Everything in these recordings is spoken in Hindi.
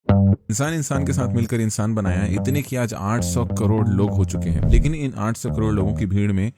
इंसान इंसान के साथ मिलकर इंसान बनाया है, इतने कि आज 800 करोड़ लोग हो चुके हैं। लेकिन इन 800 करोड़ लोगों की भीड़ में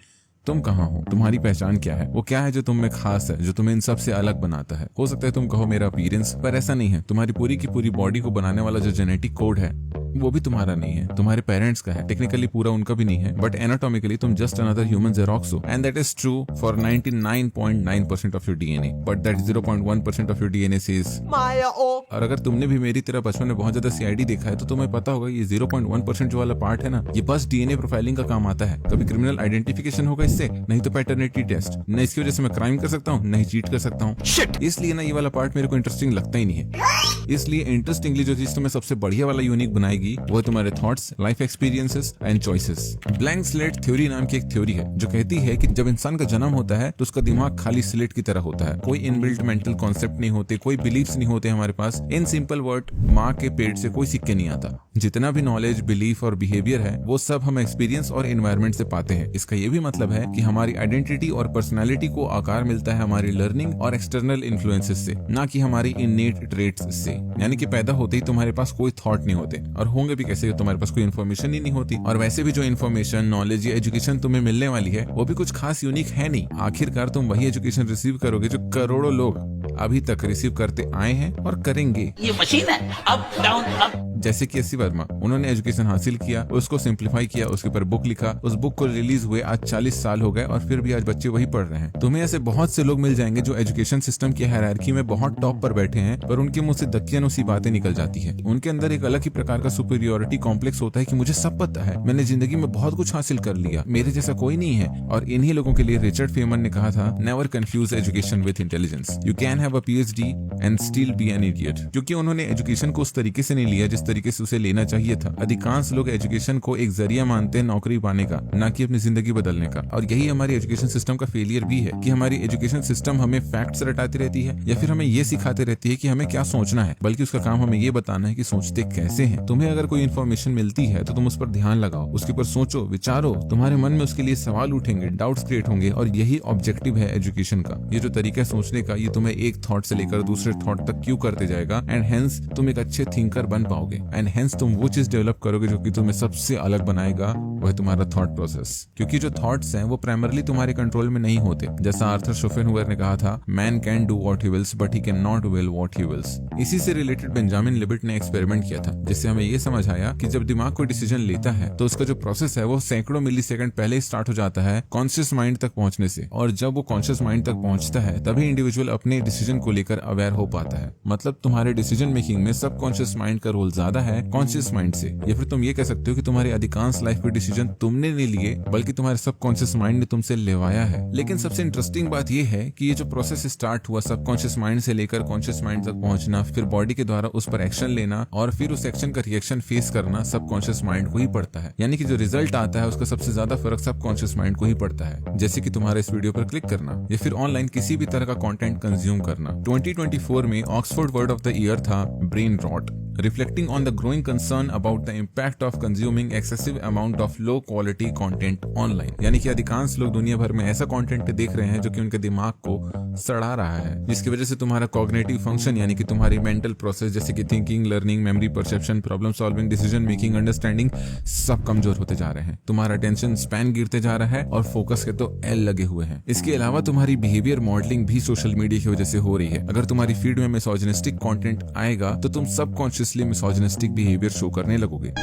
तुम कहाँ हो? तुम्हारी पहचान क्या है? वो क्या है जो तुम में खास है, जो तुम्हें इन सब से अलग बनाता है? हो सकता है तुम कहो मेरा अपीयरेंस, पर ऐसा नहीं है। तुम्हारी पूरी की पूरी बॉडी को बनाने वाला जो जेनेटिक कोड है वो भी तुम्हारा नहीं है, तुम्हारे पेरेंट्स का है। टेक्निकली पूरा उनका भी नहीं है, बट एनाटॉमिकली तुम जस्ट अनदर ह्यूमन जेरोक्स हो, and that is true for 99.9% of your DNA, but that 0.1% of your DNA says Maya. और अगर तुमने भी मेरी तरह बचपन में बहुत ज्यादा सीआईडी देखा है तो तुम्हें पता होगा ये 0.1% जो वाला पार्ट है ना, ये बस डीएनए प्रोफाइलिंग का काम आता है। कभी क्रिमिनल आइडेंटिफिकेशन होगा इससे, नहीं तो पैटर्निटी टेस्ट, न इसकी वजह से मैं क्राइम कर सकता हूँ, नहीं चीट कर सकता हूँ। इसलिए ना ये वाला पार्ट मेरे को इंटरेस्टिंग लगता ही नहीं है। इसलिए इंटरेस्टिंगली जो चीज तुम्हें सबसे बढ़िया वाला यूनिक बनाएगी वो तुम्हारे thoughts, life experiences and choices. Blank slate theory नाम की एक थ्योरी है जो कहती है कि जब इंसान का जन्म होता है तो उसका दिमाग खाली स्लेट की तरह होता है। कोई इनबिल्ट मेंटल कॉन्सेप्ट नहीं होते, कोई बिलीफ्स नहीं होते हमारे पास। इन सिंपल वर्ड, माँ के पेट से कोई सिक्के नहीं आता। जितना भी नॉलेज, बिलीफ और बिहेवियर है वो सब हम एक्सपीरियंस और एनवायरमेंट से पाते हैं। इसका ये भी मतलब है कि हमारी आइडेंटिटी और पर्सनैलिटी को आकार मिलता है हमारी लर्निंग और एक्सटर्नल इन्फ्लुएंसेस से, ना कि हमारी इननेट ट्रेट्स से। यानी कि पैदा होते ही तुम्हारे पास कोई थॉट नहीं होते, और होंगे भी कैसे, तुम्हारे पास कोई इन्फॉर्मेशन ही नहीं होती। और वैसे भी जो इन्फॉर्मेशन, नॉलेज या एजुकेशन तुम्हें मिलने वाली है वो भी कुछ खास यूनिक है नहीं। आखिरकार तुम वही एजुकेशन रिसीव करोगे जो करोड़ों लोग अभी तक रिसीव करते आए हैं और करेंगे। ये मशीन है, अप डाउन अप। जैसे कि एस सी वर्मा, उन्होंने एजुकेशन हासिल किया, उसको सिंप्लीफाई किया, उसके ऊपर बुक लिखा, उस बुक को रिलीज हुए आज 40 साल हो गए और फिर भी आज बच्चे वही पढ़ रहे हैं। तुम्हें ऐसे बहुत से लोग मिल जाएंगे जो एजुकेशन सिस्टम की हायरार्की में बहुत टॉप पर बैठे हैं, पर उनके मुंह से दकियानू सी बातें निकल जाती है। उनके अंदर एक अलग ही प्रकार का सुपीरियोरिटी कॉम्प्लेक्स होता है कि मुझे सब पता है, मैंने जिंदगी में बहुत कुछ हासिल कर लिया, मेरे जैसा कोई नहीं है। और इन्हीं लोगों के लिए रिचर्ड फेमन ने कहा था, never confuse education with intelligence. You can have a PhD and still be an idiot. क्योंकि उन्होंने एजुकेशन को उस तरीके से नहीं लिया जिस तरीके से उसे लेना चाहिए था। अधिकांश लोग एजुकेशन को एक जरिया मानते हैं नौकरी पाने का, ना कि अपनी जिंदगी बदलने का। और यही हमारी एजुकेशन सिस्टम का फेलियर भी है कि हमारी एजुकेशन सिस्टम हमें फैक्ट्स रटाती रहती है या फिर हमें ये सिखाते रहती है कि हमें क्या सोचना है, बल्कि उसका काम हमें ये बताना है कि सोचते कैसे हैं। तुम्हें अगर कोई इन्फॉर्मेशन मिलती है तो तुम उस पर ध्यान लगाओ, उसके ऊपर सोचो, विचारो, तुम्हारे मन में उसके लिए सवाल उठेंगे, डाउट्स क्रिएट होंगे। और यही ऑब्जेक्टिव है एजुकेशन का। ये जो तरीका है सोचने का, ये तुम्हें एक थॉट से लेकर दूसरे थॉट तक क्यों करते जाएगा, एंड हेंस तुम एक अच्छे थिंकर बन पाओगे, एंड हेंस तुम वो चीज डेवलप करोगे जो कि तुम्हें सबसे अलग बनाएगा, वो है तुम्हारा थॉट प्रोसेस। क्योंकि जो थॉट्स हैं वो प्राइमरली तुम्हारे कंट्रोल में नहीं होते। जैसा आर्थर शोपेनहाउयर ने कहा था, man can do what he wills but he can not will what he wills. इसी से रिलेटेड बेंजामिन लिबर्ट ने एक्सपेरिमेंट किया था, जिससे हमें ये समझ आया कि जब दिमाग कोई डिसीजन लेता है तो उसका जो प्रोसेस है वो सैकड़ों मिली सेकंड पहले ही स्टार्ट हो जाता है कॉन्शियस माइंड तक पहुंचने से। और जब वो कॉन्शियस माइंड तक पहुंचता है तभी इंडिविजुअल अपने डिसीजन को लेकर अवेयर हो पाता है। मतलब तुम्हारे डिसीजन मेकिंग में सब कॉन्शियस माइंड का रोल ज्यादा है कॉन्शियस माइंड से। या फिर तुम ये कह सकते हो कि तुम्हारी अधिकांश लाइफ के डिसीजन तुमने नहीं लिए, बल्कि तुम्हारे सबकॉन्शियस माइंड ने तुमसे लेवाया है। लेकिन सबसे इंटरेस्टिंग बात यह है कि ये जो प्रोसेस स्टार्ट हुआ सबकॉन्शियस माइंड से लेकर कॉन्शियस माइंड तक पहुंचना, फिर बॉडी के द्वारा उस पर एक्शन लेना और फिर उस एक्शन का रिएक्शन फेस करना, सबकॉन्शियस माइंड को ही पड़ता है। यानी कि जो रिजल्ट आता है उसका सबसे ज्यादा फर्क सबकॉन्शियस माइंड को ही पड़ता है। जैसे कि तुम्हारे इस वीडियो पर क्लिक करना या फिर ऑनलाइन किसी भी तरह का कंटेंट कंज्यूम करना। 2024 में Oxford word of the year था brain rot, reflecting on the growing concern about the impact of consuming excessive amount of low quality content online। यानी कि अधिकांश लोग दुनिया भर में ऐसा कंटेंट देख रहे हैं जो कि उनके दिमाग को सड़ा रहा है, जिसकी वजह से तुम्हारा कॉग्निटिव फंक्शन यानी कि तुम्हारी मेंटल प्रोसेस जैसे कि thinking, learning, memory, perception, problem solving, decision making, understanding सब कमजोर होते जा रहे हैं। तुम्हारा अटेंशन स्पैन गिरते जा रहा है और फोकस के तो एल लगे हुए हैं। इसके अलावा तुम्हारी बिहेवियर मॉडलिंग भी सोशल मीडिया की वजह से हो रही है। अगर तुम्हारी फीड में मिसोजिनिस्टिक कंटेंट आएगा तो तुम सबकॉन्शियसली मिसोजिनिस्टिक बिहेवियर शो करने लगोगे।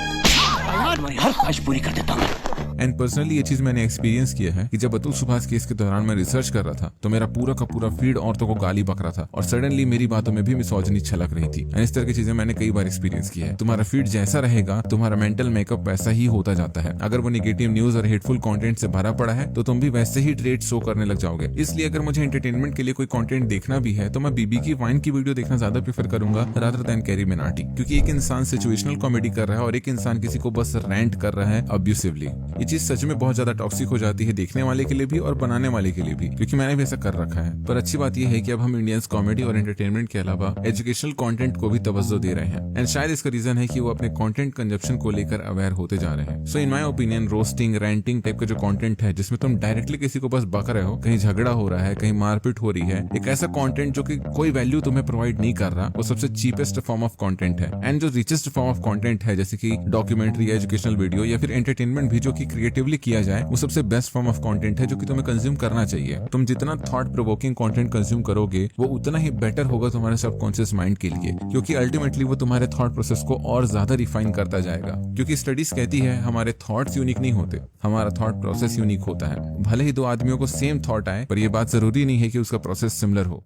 मैं हर ख्वाहिश पूरी कर देता हूँ। एंड पर्सनली ये चीज मैंने एक्सपीरियंस किया है कि जब अतुल सुभाष केस के दौरान मैं रिसर्च कर रहा था तो मेरा पूरा का पूरा फीड औरतों को गाली बक रहा था और सडनली मेरी बातों में भी मिसोजिनी छलक रही थी। एंड इस तरह की चीजें मैंने कई बार एक्सपीरियंस किया है। तुम्हारा फीड जैसा रहेगा तुम्हारा मेंटल मेकअप वैसा ही होता जाता है। अगर वो निगेटिव न्यूज और हेटफुल कंटेंट से भरा पड़ा है तो तुम भी वैसे ही ट्रेट शो करने लग जाओगे। इसलिए अगर मुझे एंटरटेनमेंट के लिए कोई कंटेंट देखना भी है तो मैं बीबी की वाइन की वीडियो देखना ज्यादा प्रेफर करूंगा रादर देन कैरी मिनाटी। क्योंकि एक इंसान सिचुएशनल कॉमेडी कर रहा है और एक इंसान किसी को बस रेंट कर रहा है अब्यूसिवली। ये चीज सच में बहुत ज्यादा टॉक्सिक हो जाती है, देखने वाले के लिए भी और बनाने वाले के लिए भी, क्योंकि मैंने भी ऐसा कर रखा है। पर अच्छी बात यह है कि अब हम इंडियंस कॉमेडी और एंटरटेनमेंट के अलावा एजुकेशनल कंटेंट को भी तवज्जो दे रहे हैं, एंड शायद इसका रीजन है कि वो अपने कंटेंट कंजप्शन को लेकर अवेयर होते जा रहे हैं। So in my opinion roasting, ranting type का जो कंटेंट है जिसमें तुम डायरेक्टली किसी को बस बक रहे हो, कहीं झगड़ा हो रहा है, कहीं मारपीट हो रही है, एक ऐसा कंटेंट जो कि कोई वैल्यू तुम्हें प्रोवाइड नहीं कर रहा, वो सबसे चीपेस्ट फॉर्म ऑफ कंटेंट है। एंड जो रिचेस्ट फॉर्म ऑफ कंटेंट है जैसे कि डॉक्यूमेंट्री, एजुकेशनल वीडियो या फिर एंटरटेनमेंट भी जो कि क्रिएटिवली किया जाए, वो सबसे बेस्ट फॉर्म ऑफ कंटेंट है जो कि तुम्हें कंज्यूम करना चाहिए। तुम जितना थॉट प्रोवोकिंग कंटेंट कंज्यूम करोगे वो उतना ही बेटर होगा तुम्हारे सबकॉन्शियस माइंड के लिए, क्योंकि अल्टीमेटली वो तुम्हारे थॉट प्रोसेस को और ज्यादा रिफाइन करता जाएगा। क्योंकि स्टडीज कहती है हमारे थॉट्स यूनिक नहीं होते, हमारा थॉट प्रोसेस यूनिक होता है। भले ही दो आदमियों को सेम थॉट आए, पर यह बात जरूरी नहीं है कि उसका प्रोसेस सिमिलर हो।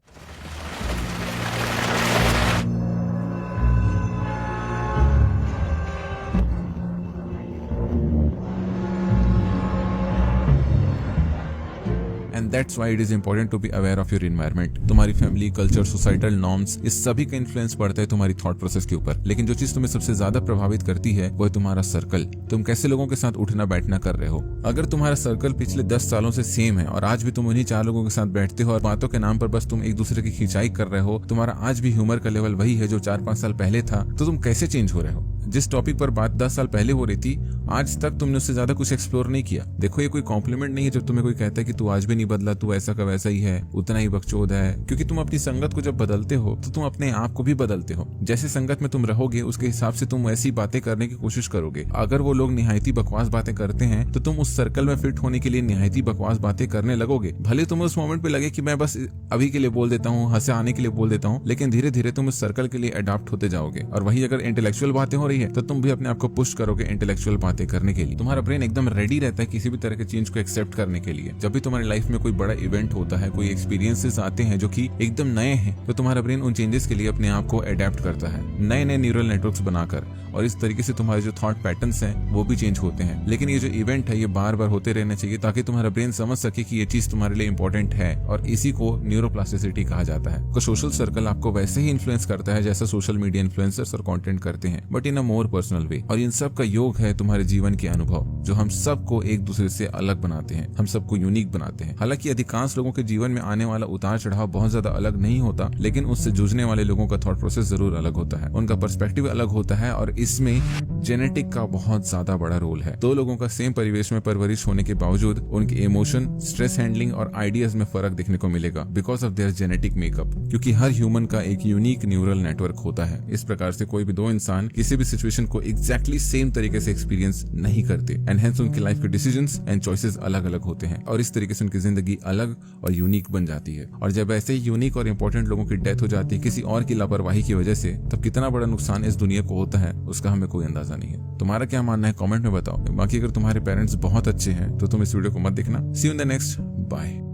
And that's why it is important to be aware of your environment. तुम्हारी फैमिली, कल्चर, सोसाइटल नॉर्म्स, इस सभी का इन्फ्लुएंस पड़ता है तुम्हारी थॉट प्रोसेस के ऊपर। लेकिन जो चीज तुम्हें सबसे ज्यादा प्रभावित करती है वो है तुम्हारा सर्कल। तुम कैसे लोगों के साथ उठना बैठना कर रहे हो। अगर तुम्हारा सर्कल पिछले 10 सालों से सेम है और आज भी तुम उन्हीं 4 लोगों के साथ बैठते हो और बातों के नाम पर बस तुम एक दूसरे की खिंचाई कर रहे हो, तुम्हारा आज भी ह्यूमर का लेवल वही है जो 4-5 साल पहले था, तो तुम कैसे चेंज हो रहे हो। जिस टॉपिक पर बात 10 साल पहले हो रही थी, आज तक तुमने उससे ज्यादा कुछ एक्सप्लोर नहीं किया। देखो ये कोई कॉम्प्लीमेंट नहीं है जब तुम्हें कोई कहता है कि तू आज भी नहीं बदला, तू ऐसा का वैसा ही है, उतना ही बकचोद है, क्योंकि तुम अपनी संगत को जब बदलते हो तो तुम अपने आप को भी बदलते हो। जैसे संगत में तुम रहोगे उसके हिसाब से तुम वैसी बातें करने की कोशिश करोगे। अगर वो लोग निहायती बकवास बातें करते हैं तो तुम उस सर्कल में फिट होने के लिए निहायती बकवास बातें करने लगोगे। भले तुम्हें उस मोमेंट पे लगे कि मैं बस अभी के लिए बोल देता हूँ, हंसे आने के लिए बोल देता हूँ, लेकिन धीरे धीरे तुम उस सर्कल के लिए अडॉप्ट होते जाओगे। और वही अगर इंटेलेक्चुअल बातें हो रही है तो तुम भी अपने को पुश करोगे इंटेलेक्चुअल बातें करने के लिए। तुम्हारा ब्रेन एकदम रेडी रहता है किसी भी तरह के चेंज को एक्सेप्ट करने के लिए। जब भी तुम्हारी लाइफ में कोई बड़ा इवेंट होता है, कोई एक्सपीरियंसेस आते हैं जो कि एकदम नए हैं, तो तुम्हारा ब्रेन उन चेंजेस के लिए अपने आप को अडेप्ट करता है नए नए न्यूरल नेटवर्क्स बनाकर, और इस तरीके से तुम्हारे जो थॉट पैटर्न्स हैं वो भी चेंज होते हैं। लेकिन ये जो इवेंट है ये बार बार होते रहने चाहिए ताकि तुम्हारा ब्रेन समझ सके कि ये चीज तुम्हारे लिए इंपॉर्टेंट है, और इसी को न्यूरोप्लास्टिसिटी कहा जाता है। तो सोशल सर्कल आपको वैसे ही इन्फ्लुएंस करता है जैसा सोशल मीडिया इन्फ्लुएंसर्स और कंटेंट करते हैं, but in a more personal way. और इन सब का योग है तुम्हारे जीवन के अनुभव जो हम सबको एक दूसरे से अलग बनाते हैं, हम सबको यूनिक बनाते हैं। हालांकि अधिकांश लोगों के जीवन में आने वाला उतार चढ़ाव बहुत ज्यादा अलग नहीं होता, लेकिन उससे जूझने वाले लोगों का थॉट प्रोसेस जरूर अलग होता है, उनका पर्सपेक्टिव अलग होता है, और इसमें जेनेटिक का बहुत ज्यादा बड़ा रोल है। दो लोगों का सेम परिवेश में परवरिश होने के बावजूद उनके इमोशन, स्ट्रेस हैंडलिंग और आइडियाज में फर्क देखने को मिलेगा because of their genetic makeup, क्योंकि हर ह्यूमन का एक यूनिक न्यूरल नेटवर्क होता है। इस प्रकार से कोई भी दो इंसान किसी भी सिचुएशन को एग्जैक्टली सेम तरीके से एक्सपीरियंस नहीं करते, एंड हेंस उनकी लाइफ के डिसीजंस एंड चॉइसेस अलग अलग होते हैं, और इस तरीके से उनकी जिंदगी अलग और यूनिक बन जाती है। और जब ऐसे ही यूनिक और इंपॉर्टेंट लोगों की डेथ हो जाती है किसी और की लापरवाही की वजह से, तब कितना बड़ा नुकसान इस दुनिया को होता है उसका हमें कोई अंदाजा नहीं है। तुम्हारा क्या मानना है कमेंट में बताओ। बाकी अगर तुम्हारे पेरेंट्स बहुत अच्छे हैं तो तुम इस वीडियो को मत देखना। See you in the next, bye.